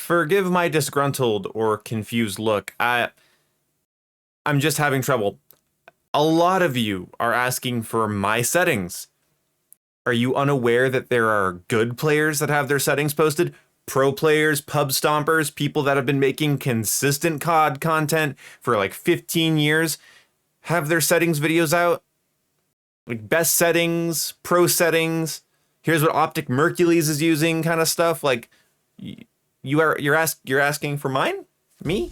Forgive my disgruntled or confused look. I'm just having trouble. A lot of you are asking for my settings. Are you unaware that there are good players that have their settings posted? Pro players, pub stompers, people that have been making consistent COD content for like 15 years have their settings videos out. Like best settings, pro settings. Here's what Optic Mercules is using, kind of stuff. Like you're asking for mine? Me?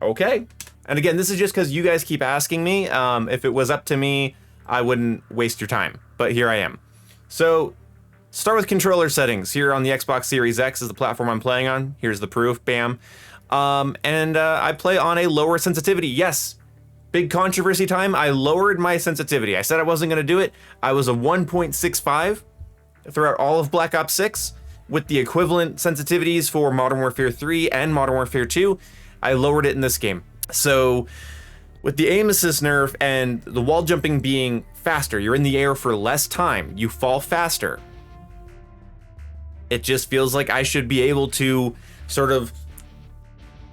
Okay. And again, this is just because you guys keep asking me. If it was up to me, I wouldn't waste your time. But here I am. So start with controller settings. Here on the Xbox Series X is the platform I'm playing on. Here's the proof. Bam. I play on a lower sensitivity. Yes. Big controversy time. I lowered my sensitivity. I said I wasn't going to do it. I was a 1.65 throughout all of Black Ops 6 with the equivalent sensitivities for Modern Warfare 3 and Modern Warfare 2. I lowered it in this game. So with the aim assist nerf and the wall jumping being faster, you're in the air for less time, you fall faster. It just feels like I should be able to sort of,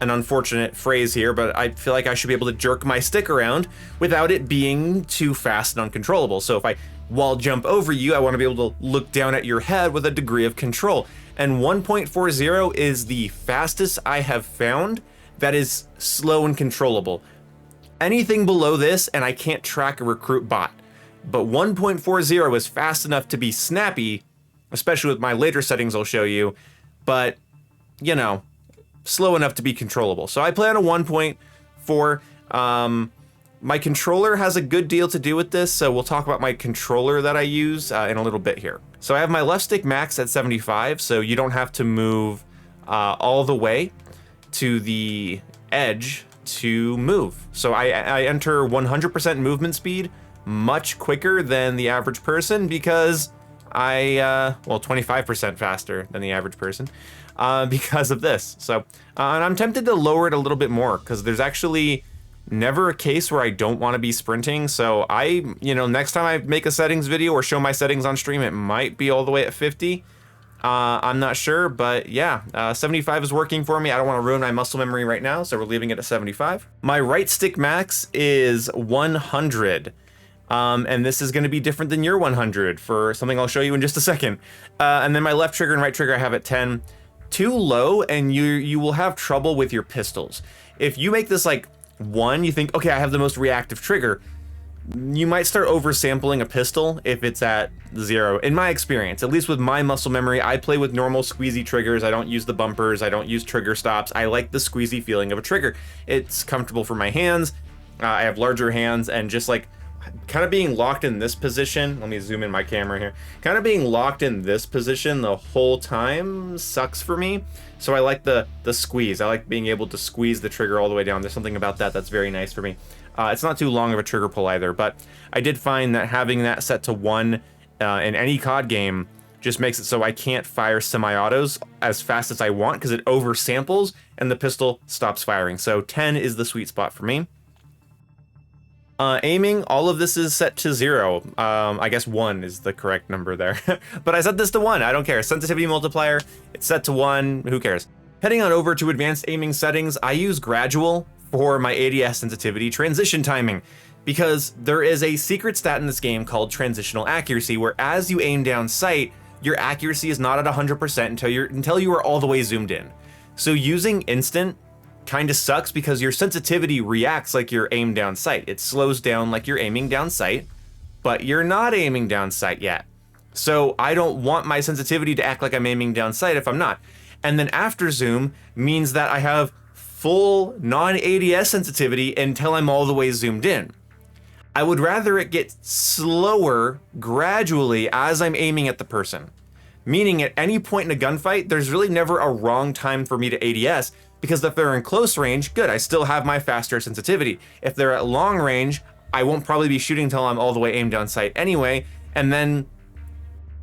an unfortunate phrase here, but I feel like I should be able to jerk my stick around without it being too fast and uncontrollable. So if I wall jump over you, I want to be able to look down at your head with a degree of control. And 1.40 is the fastest I have found that is slow and controllable. Anything below this and I can't track a recruit bot. But 1.40 is fast enough to be snappy, especially with my later settings I'll show you, but you know, slow enough to be controllable. So I play on a 1.4. My controller has a good deal to do with this, so we'll talk about my controller that I use in a little bit here. So I have my left stick max at 75, so you don't have to move all the way to the edge to move. So I enter 100% movement speed much quicker than the average person because well, 25% faster than the average person because of this. So, and I'm tempted to lower it a little bit more because there's actually never a case where I don't want to be sprinting. So next time I make a settings video or show my settings on stream, it might be all the way at 50. I'm not sure, but yeah, 75 is working for me. I don't want to ruin my muscle memory right now, so we're leaving it at 75. My right stick max is 100. And this is going to be different than your 100 for something I'll show you in just a second. And then my left trigger and right trigger I have at 10. Too low, and you will have trouble with your pistols. If you make this like 1, you think, okay, I have the most reactive trigger. You might start oversampling a pistol if it's at 0. In my experience, at least with my muscle memory, I play with normal squeezy triggers. I don't use the bumpers. I don't use trigger stops. I like the squeezy feeling of a trigger. It's comfortable for my hands. I have larger hands, and just like kind of being locked in this position. Let me zoom in my camera here. Kind of being locked in this position the whole time sucks for me. So I like the squeeze. I like being able to squeeze the trigger all the way down. There's something about that that's very nice for me. It's not too long of a trigger pull either, but I did find that having that set to 1 in any COD game just makes it so I can't fire semi-autos as fast as I want because it oversamples and the pistol stops firing. So 10 is the sweet spot for me. Aiming, all of this is set to 0. I guess 1 is the correct number there. But I set this to 1. I don't care. Sensitivity multiplier, it's set to 1. Who cares? Heading on over to advanced aiming settings, I use gradual for my ADS sensitivity transition timing because there is a secret stat in this game called transitional accuracy, where as you aim down sight, your accuracy is not at 100% until you are all the way zoomed in. So using instant kind of sucks because your sensitivity reacts like you're aimed down sight. It slows down like you're aiming down sight, but you're not aiming down sight yet. So I don't want my sensitivity to act like I'm aiming down sight if I'm not. And then after zoom means that I have full non-ADS sensitivity until I'm all the way zoomed in. I would rather it get slower gradually as I'm aiming at the person. Meaning at any point in a gunfight, there's really never a wrong time for me to ADS, because if they're in close range, good, I still have my faster sensitivity. If they're at long range, I won't probably be shooting until I'm all the way aimed down sight anyway, and then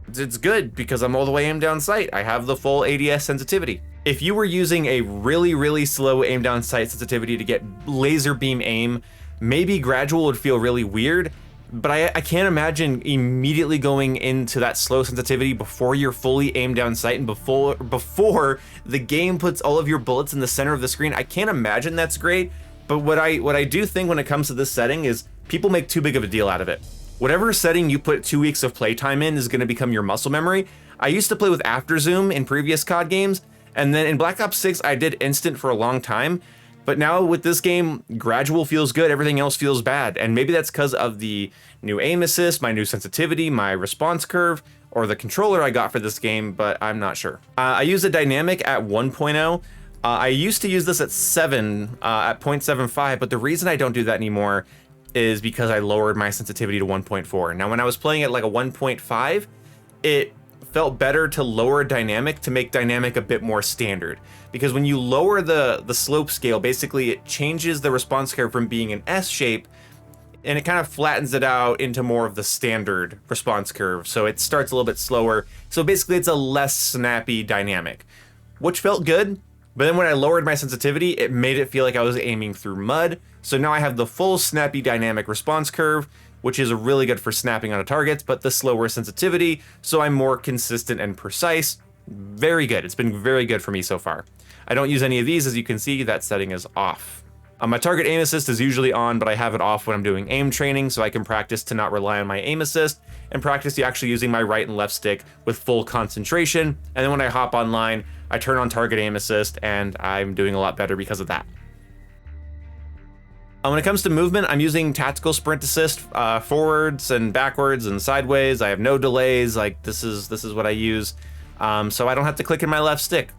it's good because I'm all the way aimed down sight. I have the full ADS sensitivity. If you were using a really slow aim down sight sensitivity to get laser beam aim, maybe gradual would feel really weird. But I can't imagine immediately going into that slow sensitivity before you're fully aimed down sight and before the game puts all of your bullets in the center of the screen. I can't imagine that's great. But what I do think when it comes to this setting is people make too big of a deal out of it. Whatever setting you put 2 weeks of playtime in is going to become your muscle memory. I used to play with after zoom in previous COD games, and then in Black Ops 6 I did instant for a long time. But now with this game, gradual feels good, everything else feels bad. And maybe that's because of the new aim assist, my new sensitivity, my response curve, or the controller I got for this game, but I'm not sure. I use a dynamic at 1.0. I used to use this at 7, at 0.75, but the reason I don't do that anymore is because I lowered my sensitivity to 1.4. Now when I was playing at like a 1.5, it felt better to lower dynamic to make dynamic a bit more standard. Because when you lower the slope scale, basically it changes the response curve from being an S shape and it kind of flattens it out into more of the standard response curve. So it starts a little bit slower. So basically it's a less snappy dynamic, which felt good. But then when I lowered my sensitivity, it made it feel like I was aiming through mud. So now I have the full snappy dynamic response curve, which is really good for snapping onto targets, but the slower sensitivity, so I'm more consistent and precise. Very good. It's been very good for me so far. I don't use any of these. As you can see, that setting is off. My target aim assist is usually on, but I have it off when I'm doing aim training, so I can practice to not rely on my aim assist and practice actually using my right and left stick with full concentration. And then when I hop online, I turn on target aim assist, and I'm doing a lot better because of that. When it comes to movement, I'm using tactical sprint assist, forwards and backwards and sideways. I have no delays. Like this is what I use, so I don't have to click in my left stick.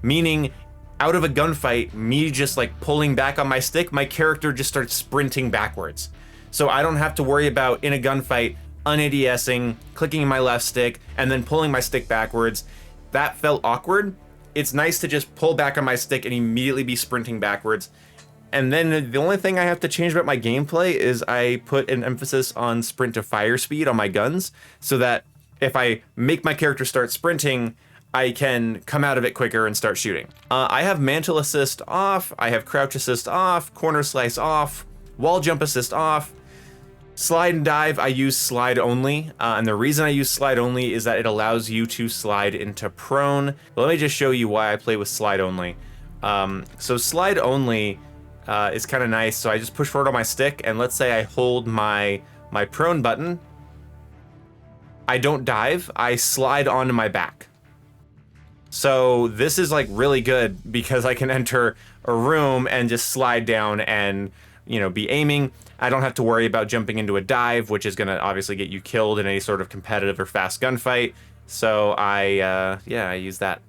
Meaning, out of a gunfight, me just like pulling back on my stick, my character just starts sprinting backwards. So I don't have to worry about in a gunfight un-ADSing, clicking in my left stick, and then pulling my stick backwards. That felt awkward. It's nice to just pull back on my stick and immediately be sprinting backwards. And then the only thing I have to change about my gameplay is I put an emphasis on sprint to fire speed on my guns, so that if I make my character start sprinting, I can come out of it quicker and start shooting. I have mantle assist off, I have crouch assist off, corner slice off, wall jump assist off. Slide and dive, I use slide only, and the reason I use slide only is that it allows you to slide into prone. But let me just show you why I play with slide only. So slide only is kind of nice. So I just push forward on my stick, and let's say I hold my prone button. I don't dive, I slide onto my back. So this is like really good because I can enter a room and just slide down and, you know, be aiming. I don't have to worry about jumping into a dive, which is going to obviously get you killed in any sort of competitive or fast gunfight. So I use that.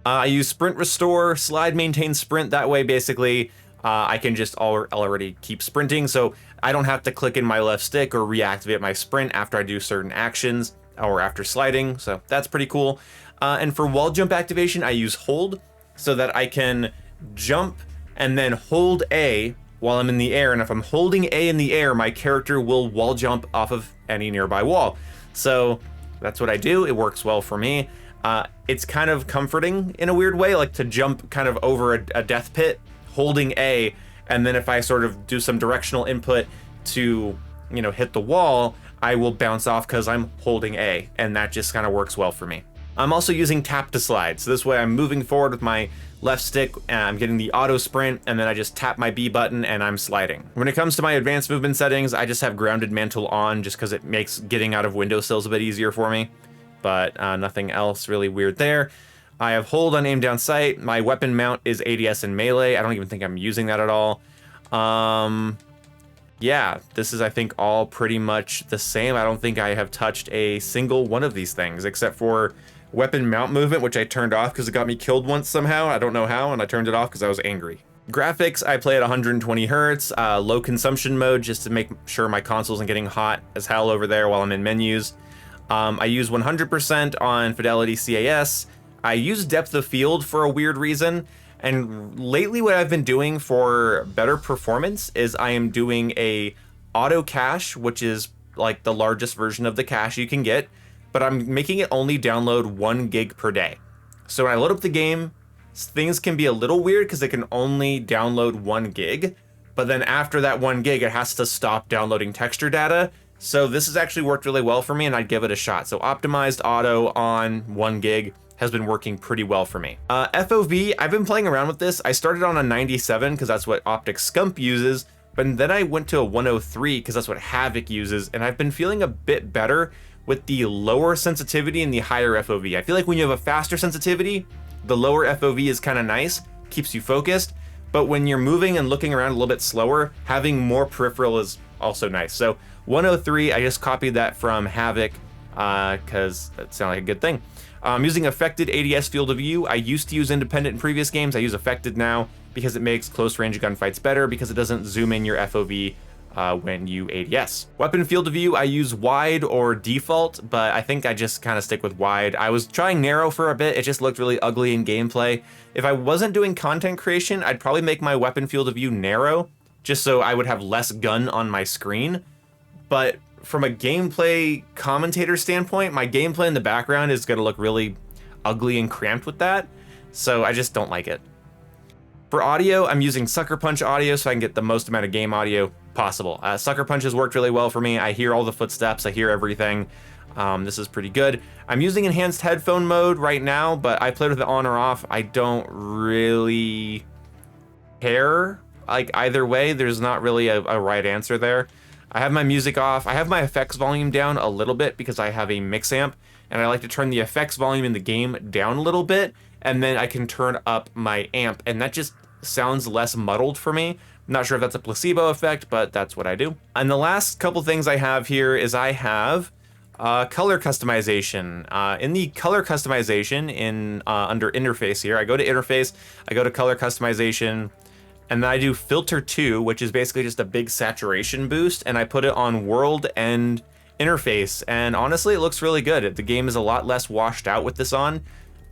I use sprint restore, slide maintain sprint. That way, basically, I can just already keep sprinting. So I don't have to click in my left stick or reactivate my sprint after I do certain actions or after sliding. So that's pretty cool. And for wall jump activation, I use hold so that I can jump and then hold A while I'm in the air. And if I'm holding A in the air, my character will wall jump off of any nearby wall. So that's what I do. It works well for me. It's kind of comforting in a weird way, like to jump kind of over a death pit, holding A, and then if I sort of do some directional input to, you know, hit the wall, I will bounce off because I'm holding A, and that just kind of works well for me. I'm also using tap to slide, so this way I'm moving forward with my left stick, and I'm getting the auto sprint, and then I just tap my B button and I'm sliding. When it comes to my advanced movement settings, I just have grounded mantle on just because it makes getting out of windowsills a bit easier for me, but nothing else really weird there. I have hold on aim down sight. My weapon mount is ADS and melee. I don't even think I'm using that at all. Yeah, this is, I think, all pretty much the same. I don't think I have touched a single one of these things except for weapon mount movement, which I turned off because it got me killed once somehow. I don't know how, and I turned it off because I was angry. Graphics, I play at 120 hertz, low consumption mode, just to make sure my console isn't getting hot as hell over there while I'm in menus. I use 100% on Fidelity CAS. I use depth of field for a weird reason, and lately what I've been doing for better performance is I am doing a auto cache, which is like the largest version of the cache you can get, but I'm making it only download 1 gig per day. So when I load up the game, things can be a little weird because it can only download 1 gig, but then after that 1 gig, it has to stop downloading texture data So this has actually worked really well for me, and I'd give it a shot. So optimized auto on 1 gig has been working pretty well for me. FOV, I've been playing around with this. I started on a 97 because that's what Optic Scump uses, but then I went to a 103 because that's what Havok uses, and I've been feeling a bit better with the lower sensitivity and the higher FOV. I feel like when you have a faster sensitivity, the lower FOV is kind of nice, keeps you focused, but when you're moving and looking around a little bit slower, having more peripheral is also nice. So 103, I just copied that from Havok because that sounded like a good thing. I'm using affected ADS field of view. I used to use independent in previous games. I use affected now because it makes close range gunfights better because it doesn't zoom in your FOV when you ADS. Weapon field of view, I use wide or default, but I think I just kind of stick with wide. I was trying narrow for a bit. It just looked really ugly in gameplay. If I wasn't doing content creation, I'd probably make my weapon field of view narrow just so I would have less gun on my screen. But from a gameplay commentator standpoint, my gameplay in the background is going to look really ugly and cramped with that, so I just don't like it. For audio, I'm using Sucker Punch audio so I can get the most amount of game audio possible. Sucker Punch has worked really well for me. I hear all the footsteps, I hear everything. This is pretty good. I'm using enhanced headphone mode right now, but I played with it on or off. I don't really care. Like either way, there's not really a right answer there. I have my music off. I have my effects volume down a little bit because I have a mix amp, and I like to turn the effects volume in the game down a little bit, and then I can turn up my amp, and that just sounds less muddled for me. I'm not sure if that's a placebo effect, but that's what I do. And the last couple things I have here is I have color customization. In the color customization under interface here, I go to interface, I go to color customization, and then I do filter 2, which is basically just a big saturation boost, and I put it on world and interface, and honestly it looks really good. The game is a lot less washed out with this on.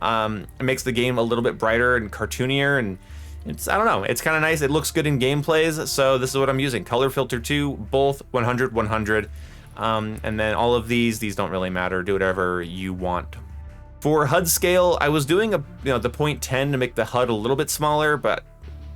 It makes the game a little bit brighter and cartoonier, and I don't know, it's kind of nice. It looks good in gameplays, so this is what I'm using. Color filter 2, both 100, 100, and then all of these don't really matter. Do whatever you want. For HUD scale, I was doing the 0.10 to make the HUD a little bit smaller, but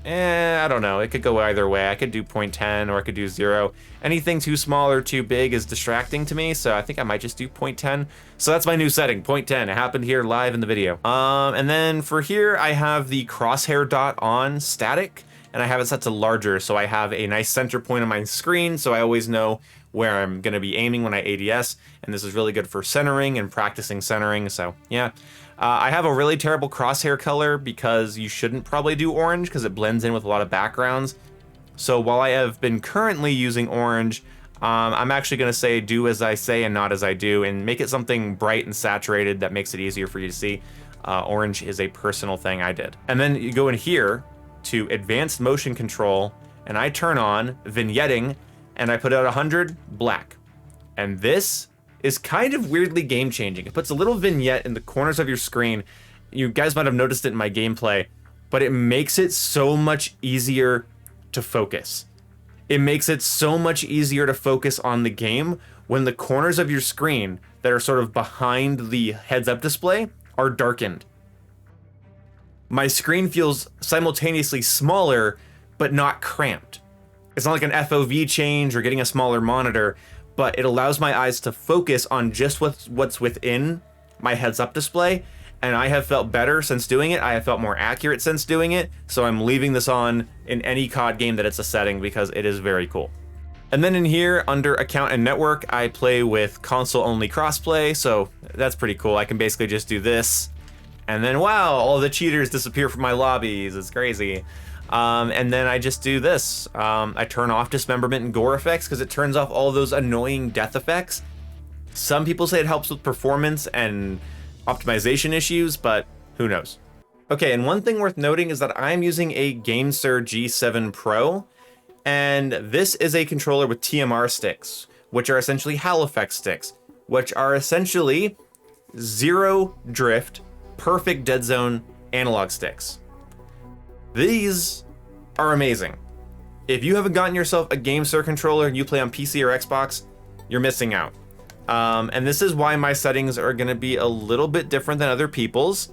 I don't know. It could go either way. I could do 0.10 or I could do 0. Anything too small or too big is distracting to me, so I think I might just do 0.10. So that's my new setting, 0.10. It happened here live in the video. And then for here, I have the crosshair dot on static, and I have it set to larger, so I have a nice center point on my screen, so I always know where I'm going to be aiming when I ADS, and this is really good for centering and practicing centering, so yeah. I have a really terrible crosshair color because you shouldn't probably do orange because it blends in with a lot of backgrounds. So while I have been currently using orange, I'm actually going to say do as I say and not as I do, and make it something bright and saturated that makes it easier for you to see. Orange is a personal thing I did. And then you go in here to advanced motion control, and I turn on vignetting, and I put out 100 black. And this is kind of weirdly game changing. It puts a little vignette in the corners of your screen. You guys might have noticed it in my gameplay, but it makes it so much easier to focus. It makes it so much easier to focus on the game when the corners of your screen that are sort of behind the heads-up display are darkened. My screen feels simultaneously smaller, but not cramped. It's not like an FOV change or getting a smaller monitor, but it allows my eyes to focus on just what's within my heads-up display, and I have felt better since doing it. I have felt more accurate since doing it, so I'm leaving this on in any COD game that it's a setting because it is very cool. And then in here, under account and network, I play with console-only crossplay, so that's pretty cool. I can basically just do this, and then wow, all the cheaters disappear from my lobbies. It's crazy. And then I just do this. I turn off dismemberment and gore effects because it turns off all those annoying death effects. Some people say it helps with performance and optimization issues, but who knows? Okay, and one thing worth noting is that I'm using a GameSir G7 Pro, and this is a controller with TMR sticks, which are essentially Hall effect sticks, which are essentially zero drift, perfect dead zone analog sticks. These are amazing. If you haven't gotten yourself a GameSir controller and you play on PC or Xbox, you're missing out. And this is why my settings are going to be a little bit different than other people's.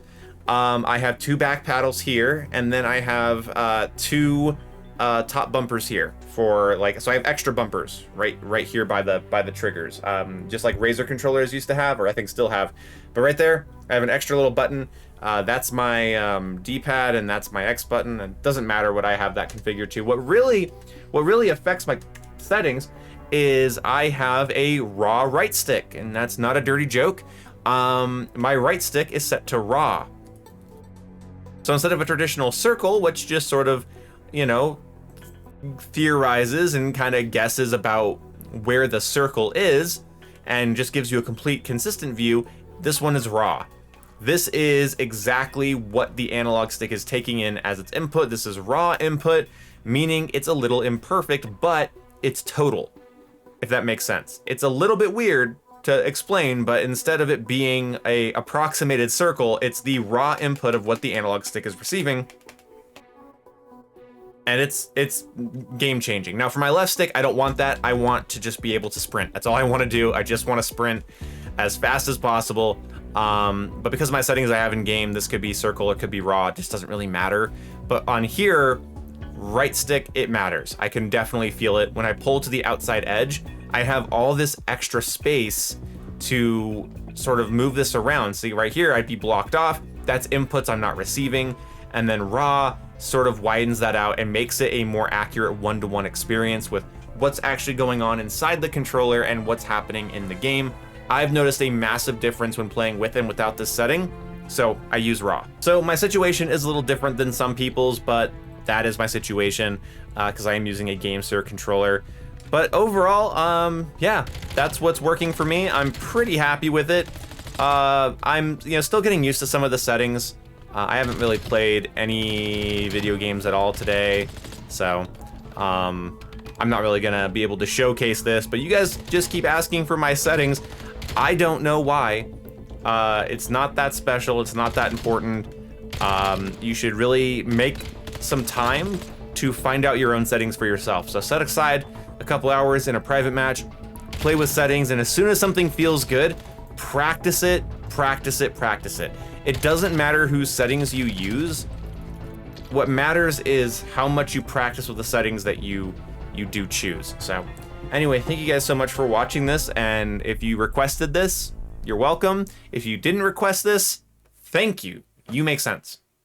I have two back paddles here, and then I have two top bumpers here for like, so I have extra bumpers right here by the triggers, just like Razer controllers used to have, or I think still have. But right there, I have an extra little button. That's my D-pad, and that's my X button. And it doesn't matter what I have that configured to. What really affects my settings is I have a raw right stick, and that's not a dirty joke. My right stick is set to raw. So instead of a traditional circle, which just sort of, you know, theorizes and kind of guesses about where the circle is and just gives you a complete consistent view, this one is raw. This is exactly what the analog stick is taking in as its input. This is raw input, meaning it's a little imperfect, but it's total, if that makes sense. It's a little bit weird to explain, but instead of it being a approximated circle, it's the raw input of what the analog stick is receiving. And it's game changing. Now for my left stick, I don't want that. I want to just be able to sprint. That's all I want to do. I just want to sprint as fast as possible. But because of my settings I have in game, this could be circle or could be raw. It just doesn't really matter. But on here, right stick, it matters. I can definitely feel it. When I pull to the outside edge, I have all this extra space to sort of move this around. See right here, I'd be blocked off. That's inputs I'm not receiving. And then raw sort of widens that out and makes it a more accurate one-to-one experience with what's actually going on inside the controller and what's happening in the game. I've noticed a massive difference when playing with and without this setting, so I use raw. So my situation is a little different than some people's, but that is my situation because I am using a GameSir controller. But overall, yeah, that's what's working for me. I'm pretty happy with it. I'm still getting used to some of the settings. I haven't really played any video games at all today, so I'm not really gonna be able to showcase this, but you guys just keep asking for my settings. I don't know why. It's not that special, it's not that important. You should really make some time to find out your own settings for yourself. So set aside a couple hours in a private match, play with settings, and as soon as something feels good, practice it, practice it, practice it. It doesn't matter whose settings you use. What matters is how much you practice with the settings that you do choose. So anyway, thank you guys so much for watching this, and if you requested this, you're welcome. If you didn't request this, thank you. You make sense.